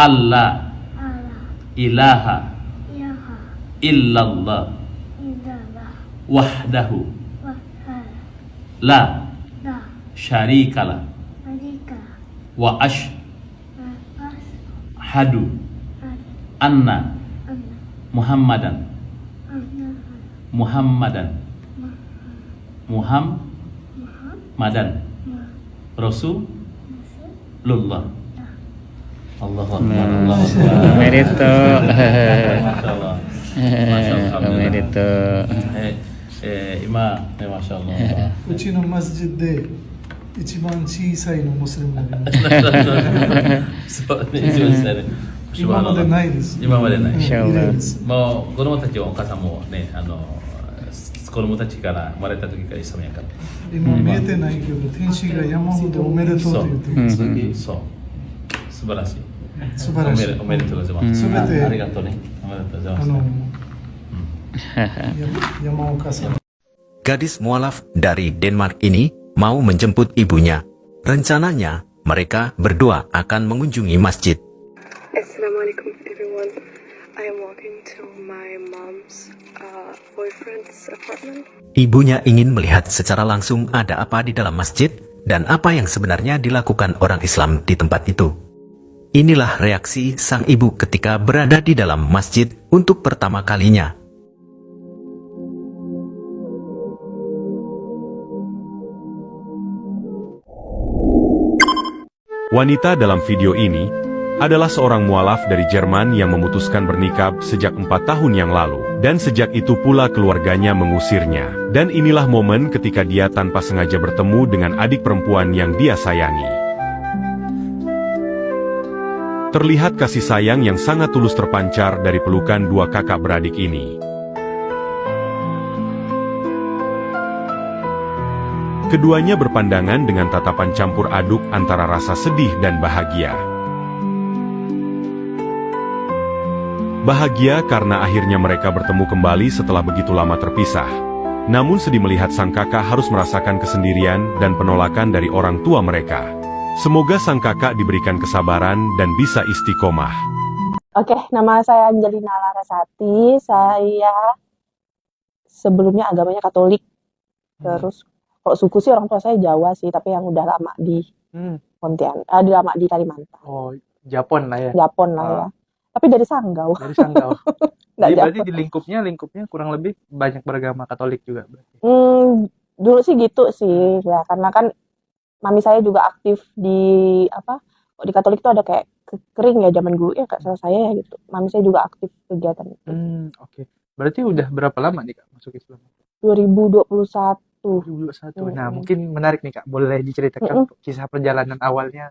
alla ala ilaha ilaha illallah illallah wahdahu wahdahu la la syarikalah syarika wa wa ashhadu anna anna Muhammadan anna Muhammadan Muhammad Rasulullah. Allahu Akbar. Allahu Akbar. Merito. Masyaallah. Masyaallah. Merito. Ima, masyaallah. うちのマスジッドで一番小さいのムスリムがいます。 そうね、一応ですね。今までないです。今までない。綺麗です。もう子供たちはお母さんもね、子供たちから生まれた時からイスラムやから。今見えてないけど、天使が山ほどおめでとうと言っています。そう。素晴らしい。素晴らしい。おめでとうございます。すべてありがとうね。おめでとうございます。山岡さん。 Gadis mualaf dari Denmark ini mau menjemput ibunya. Rencananya, mereka berdua akan mengunjungi masjid. Assalamualaikum everyone. I am walking to my mom's boyfriend's apartment. Ibunya ingin melihat secara langsung ada apa di dalam masjid dan apa yang sebenarnya dilakukan orang Islam di tempat itu. Inilah reaksi sang ibu ketika berada di dalam masjid untuk pertama kalinya. Wanita dalam video ini adalah seorang mualaf dari Jerman yang memutuskan bernikah sejak 4 tahun yang lalu. Dan sejak itu pula keluarganya mengusirnya. Dan inilah momen ketika dia tanpa sengaja bertemu dengan adik perempuan yang dia sayangi. Terlihat kasih sayang yang sangat tulus terpancar dari pelukan dua kakak beradik ini. Keduanya berpandangan dengan tatapan campur aduk antara rasa sedih dan bahagia. Bahagia karena akhirnya mereka bertemu kembali setelah begitu lama terpisah. Namun sedih melihat sang kakak harus merasakan kesendirian dan penolakan dari orang tua mereka. Semoga sang kakak diberikan kesabaran dan bisa istiqomah. Oke, nama saya Angelina Larasati. Saya sebelumnya agamanya Katolik. Terus kalau suku sih orang tua saya Jawa sih, tapi yang udah lama di Pontianak, lama di Kalimantan. Oh, Japon lah ya. Japon lah ya. Tapi dari Sanggau. Dari Sanggau. Nggak Jadi berarti Japon. di lingkupnya kurang lebih banyak beragama Katolik juga berarti. Dulu sih gitu sih, ya karena kan mami saya juga aktif di kok di Katolik tuh ada kayak kering ya zaman dulu ya kak saya ya gitu. Mami saya juga aktif kegiatan itu. Oke. Berarti udah berapa lama nih Kak masuk Islam? 2021. 2021. Nah, mungkin menarik nih Kak, boleh diceritakan kisah perjalanan awalnya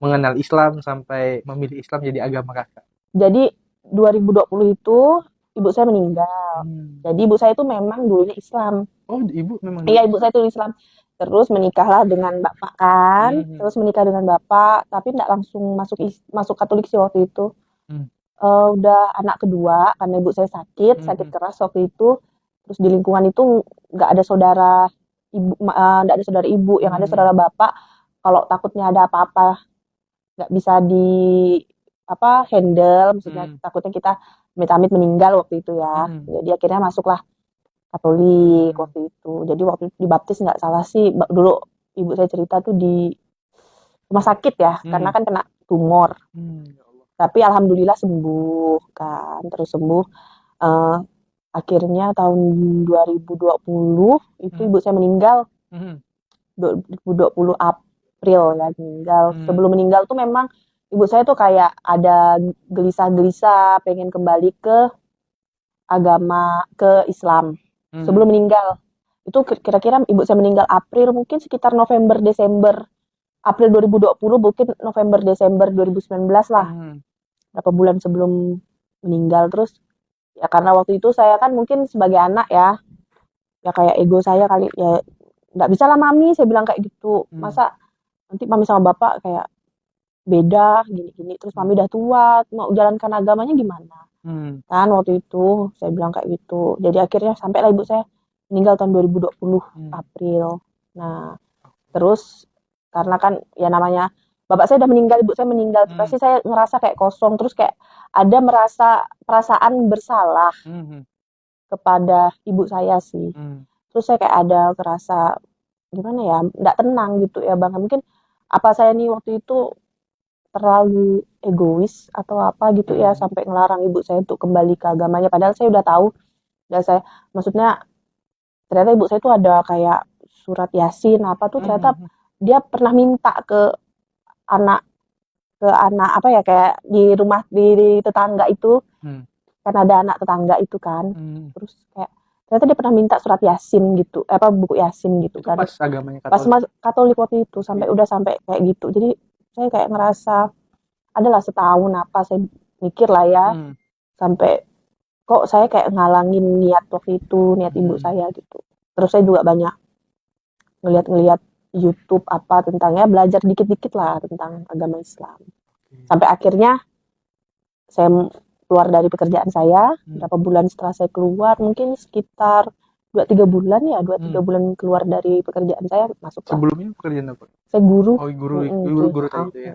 mengenal Islam sampai memilih Islam jadi agama Kakak. Jadi 2020 itu ibu saya meninggal. Jadi ibu saya itu memang dulunya Islam. Oh, ibu memang. Iya, ibu saya itu Islam. Terus menikahlah dengan bapak kan. Terus menikah dengan bapak, tapi tidak langsung masuk Katolik sih waktu itu. Udah anak kedua karena ibu saya sakit keras waktu itu. Terus di lingkungan itu nggak ada saudara ibu, yang ada saudara bapak. Kalau takutnya ada apa-apa nggak bisa handle, maksudnya takutnya kita amit-amit meninggal waktu itu ya. Jadi akhirnya masuklah Katolik waktu itu. Jadi waktu dibaptis nggak salah sih, dulu ibu saya cerita tuh di rumah sakit ya, karena kan kena tumor. Tapi alhamdulillah sembuh kan, terus sembuh. Akhirnya tahun 2020 itu ibu saya meninggal. 2020 April ya meninggal. Sebelum meninggal tuh memang ibu saya tuh kayak ada gelisah-gelisah pengen kembali ke Islam. Sebelum meninggal. Itu kira-kira ibu saya meninggal April, mungkin sekitar November Desember. April 2020 mungkin November Desember 2019 lah. Berapa bulan sebelum meninggal. Terus ya karena waktu itu saya kan mungkin sebagai anak ya kayak ego saya kali ya, nggak bisa lah mami, saya bilang kayak gitu. Masa nanti mami sama bapak kayak beda gini-gini, terus mami udah tua, mau jalankan agamanya gimana kan waktu itu saya bilang kayak gitu. Jadi akhirnya sampailah ibu saya meninggal tahun 2020 April. Nah terus karena kan ya namanya bapak saya udah meninggal, ibu saya meninggal, pasti saya ngerasa kayak kosong, terus kayak ada merasa perasaan bersalah kepada ibu saya sih. Terus saya kayak ada ngerasa gimana ya, nggak tenang gitu ya bang. Mungkin apa saya nih waktu itu terlalu egois atau apa gitu ya, sampai ngelarang ibu saya untuk kembali ke agamanya, padahal saya udah tahu. Dan saya, maksudnya ternyata ibu saya tuh ada kayak surat Yasin apa tuh, ternyata dia pernah minta ke anak apa ya, kayak di rumah di tetangga itu, kan ada anak tetangga itu kan, terus kayak ternyata dia pernah minta surat Yasin gitu, apa buku Yasin gitu Itu kan, pas agamanya pas Katolik. Katolik waktu itu, sampai udah sampai kayak gitu. Jadi saya kayak ngerasa adalah setahun apa saya mikir lah ya, sampai kok saya kayak ngalangin niat waktu itu, niat ibu saya gitu. Terus saya juga banyak ngeliat YouTube apa tentangnya, belajar dikit-dikit lah tentang agama Islam. Sampai akhirnya saya keluar dari pekerjaan saya. Berapa bulan setelah saya keluar, mungkin sekitar 2-3 bulan ya, 2-3 bulan keluar dari pekerjaan saya, masuk lah. Sebelumnya pekerjaan apa? Saya guru. Oh, guru tadi itu ya.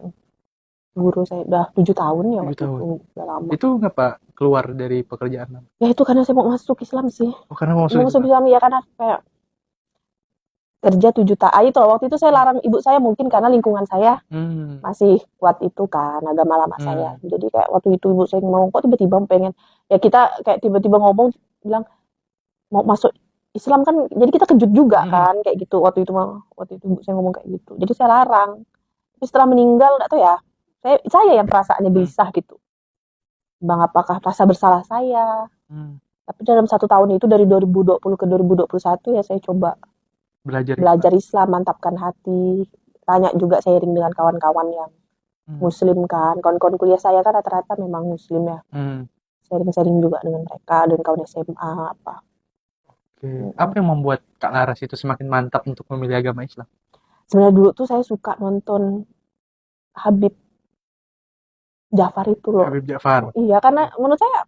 Guru saya udah 7 tahun ya 7 waktu tahun. itu, udah lama. Itu ngapa keluar dari pekerjaan? Ya itu karena saya mau masuk Islam sih. Oh, karena mau Mau masuk Islam ya, karena kayak kerja 7 tahun itu waktu itu saya larang ibu saya, mungkin karena lingkungan saya masih kuat itu kan agama lama saya. Jadi kayak waktu itu ibu saya ngomong, kok tiba-tiba pengen, ya kita kayak tiba-tiba ngomong bilang mau masuk Islam kan, jadi kita kejut juga kan kayak gitu waktu itu ibu saya ngomong kayak gitu. Jadi saya larang. Tapi setelah meninggal nggak tahu ya, saya yang perasaannya gelisah gitu. Bang, apakah rasa bersalah saya? Tapi dalam 1 tahun itu, dari 2020 ke 2021 ya, saya coba belajar Islam, mantapkan hati, tanya juga, sharing dengan kawan-kawan yang muslim kan, kawan-kawan kuliah saya kan rata-rata memang muslim ya, sharing-sharing juga dengan mereka, dengan kawan SMA apa. Apa yang membuat Kak Laras itu semakin mantap untuk memilih agama Islam? Sebenarnya dulu tuh saya suka nonton Habib Ja'far itu loh. Habib Ja'far. Iya, karena menurut saya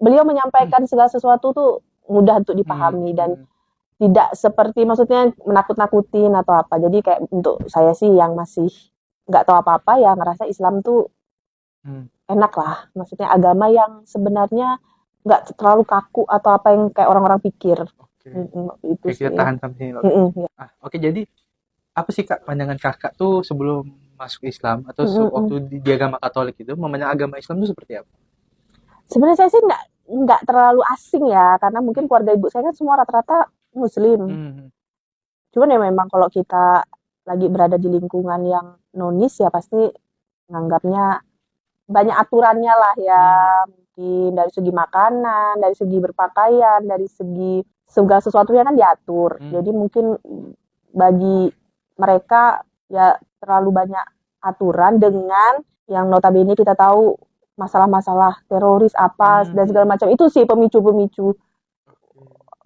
beliau menyampaikan segala sesuatu tuh mudah untuk dipahami dan tidak seperti, maksudnya menakut-nakutin atau apa. Jadi kayak untuk saya sih yang masih nggak tahu apa-apa ya, ngerasa Islam tuh enak lah. Maksudnya agama yang sebenarnya nggak terlalu kaku atau apa yang kayak orang-orang pikir. Itu Kita sih. tahan sampai sini. Oke, jadi apa sih Kak pandangan Kakak tuh sebelum masuk Islam atau waktu di agama Katolik itu, memandang agama Islam itu seperti apa? Sebenarnya saya sih nggak terlalu asing ya, karena mungkin keluarga ibu saya kan semua rata-rata muslim. Cuman ya memang kalau kita lagi berada di lingkungan yang nonis ya pasti nganggapnya banyak aturannya lah ya, mungkin dari segi makanan, dari segi berpakaian, dari segi segala sesuatunya kan diatur. Jadi mungkin bagi mereka ya terlalu banyak aturan, dengan yang notabene kita tahu masalah-masalah teroris apa dan segala macam, itu sih pemicu-pemicu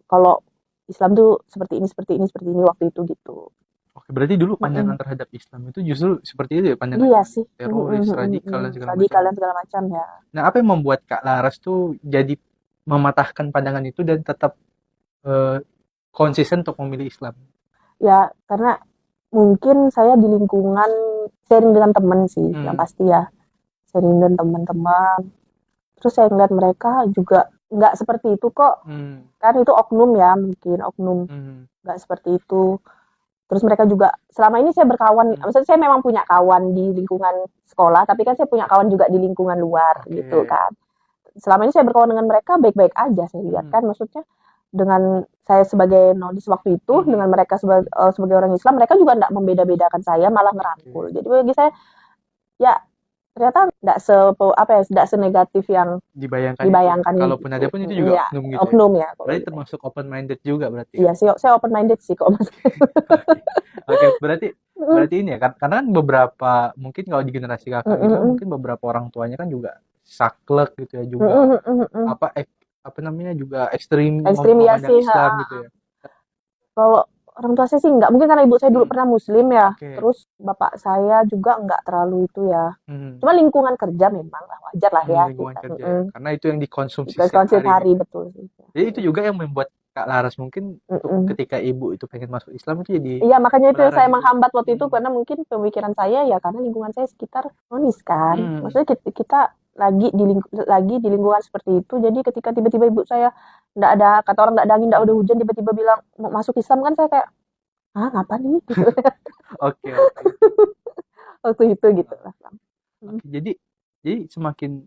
kalau Islam tuh seperti ini waktu itu gitu. Oke, berarti dulu pandangan terhadap Islam itu justru seperti itu ya, pandangan Iya sih, teroris, radikal dan segala macam ya. Nah, apa yang membuat Kak Laras tuh jadi mematahkan pandangan itu dan tetap konsisten untuk memilih Islam? Ya karena mungkin saya di lingkungan sharing dengan teman sih, yang pasti ya, sharing dengan teman-teman. Terus saya ngeliat mereka juga nggak seperti itu kok, kan itu oknum ya, mungkin oknum nggak seperti itu. Terus mereka juga, selama ini saya berkawan, maksudnya saya memang punya kawan di lingkungan sekolah, tapi kan saya punya kawan juga di lingkungan luar gitu kan. Selama ini saya berkawan dengan mereka baik-baik aja, saya lihat kan, maksudnya dengan saya sebagai nonis waktu itu, dengan mereka sebagai orang Islam, mereka juga nggak membeda-bedakan saya, malah ngerangkul. Jadi bagi saya ya ternyata nggak senegatif yang dibayangkan. Kalaupun ada pun itu juga ya, oknum gitu. Oknum ya. Berarti termasuk open minded juga berarti. Iya sih, saya open minded sih kok Mas. Oke, berarti ini ya, karena kan beberapa, mungkin kalau di generasi Kakak itu mungkin beberapa orang tuanya kan juga saklek gitu ya, juga apa namanya, juga ekstrim ya sih, Islam gitu ya. Kalau orang tua saya sih enggak, mungkin karena ibu saya dulu pernah muslim ya, terus bapak saya juga enggak terlalu itu ya. Cuma lingkungan kerja memang wajar lah ya. Lingkungan kerja, karena itu yang dikonsumsi setiap hari. Betul. Jadi itu juga yang membuat Kak Laras mungkin ketika ibu itu pengen masuk Islam itu jadi Iya, makanya itu yang saya melarang. menghambat waktu itu karena mungkin pemikiran saya ya karena lingkungan saya sekitar nonis kan. Maksudnya kita lagi di lingkungan seperti itu. Jadi ketika tiba-tiba ibu saya enggak ada, kata orang enggak ada angin, enggak ada hujan, tiba-tiba bilang mau masuk Islam kan saya kayak, "Ah, ngapa nih?" gitu. Oke. Waktu itu gitu lah. Oke, jadi semakin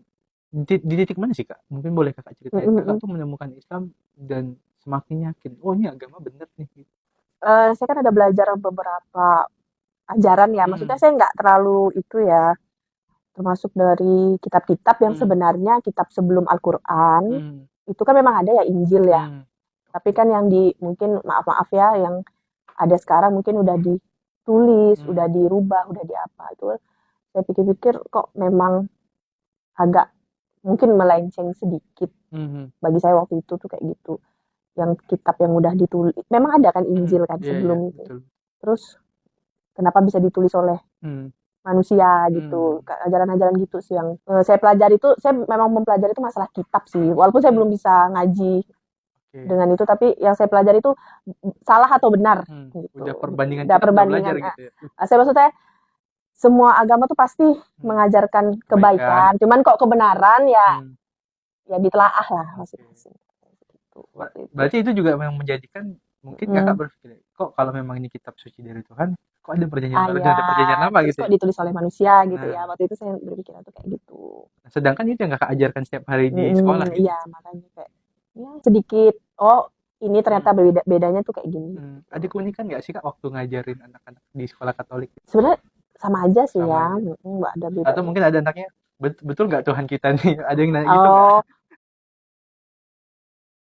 di titik mana sih Kak? Mungkin boleh Kakak ceritain. Kakak tuh menemukan Islam dan semakin yakin, oh ini agama bener nih. Gitu. Saya kan ada belajar beberapa ajaran ya. Maksudnya saya nggak terlalu itu ya. Termasuk dari kitab-kitab yang sebenarnya kitab sebelum Al-Quran. Itu kan memang ada ya Injil ya. Tapi kan yang mungkin maaf ya yang ada sekarang mungkin udah ditulis, udah dirubah, udah diapa. Itu saya pikir-pikir kok memang agak mungkin melenceng sedikit. Bagi saya waktu itu tuh kayak gitu. Yang kitab yang udah ditulis, memang ada kan Injil kan sebelum itu. Betul. Terus kenapa bisa ditulis oleh manusia gitu, ajaran-ajaran gitu sih yang saya pelajari itu, saya memang mempelajari itu masalah kitab sih, walaupun saya belum bisa ngaji dengan itu, tapi yang saya pelajari itu salah atau benar. Gitu. Udah perbandingan. Gitu ya. Saya maksudnya semua agama tuh pasti mengajarkan kebaikan, cuman kok kebenaran ya ditelaah lah masing-masing. Berarti itu juga memang menjadikan mungkin Kakak berpikir, kok kalau memang ini kitab suci dari Tuhan, kok ada perjanjian baru, ada perjanjian lama gitu. Kok ditulis oleh manusia gitu ya. Waktu itu saya berpikir tuh kayak gitu. Sedangkan itu yang Kakak ajarkan setiap hari di sekolah gitu. Iya, makanya kayak ya sedikit, oh ini ternyata bedanya tuh kayak gini. Ada keunikan nggak sih Kak waktu ngajarin anak-anak di sekolah Katolik? Sebenarnya sama aja sih ya, nggak ada beda. Atau mungkin ada anaknya, betul nggak Tuhan kita nih? Ada yang nanya gitu nggak?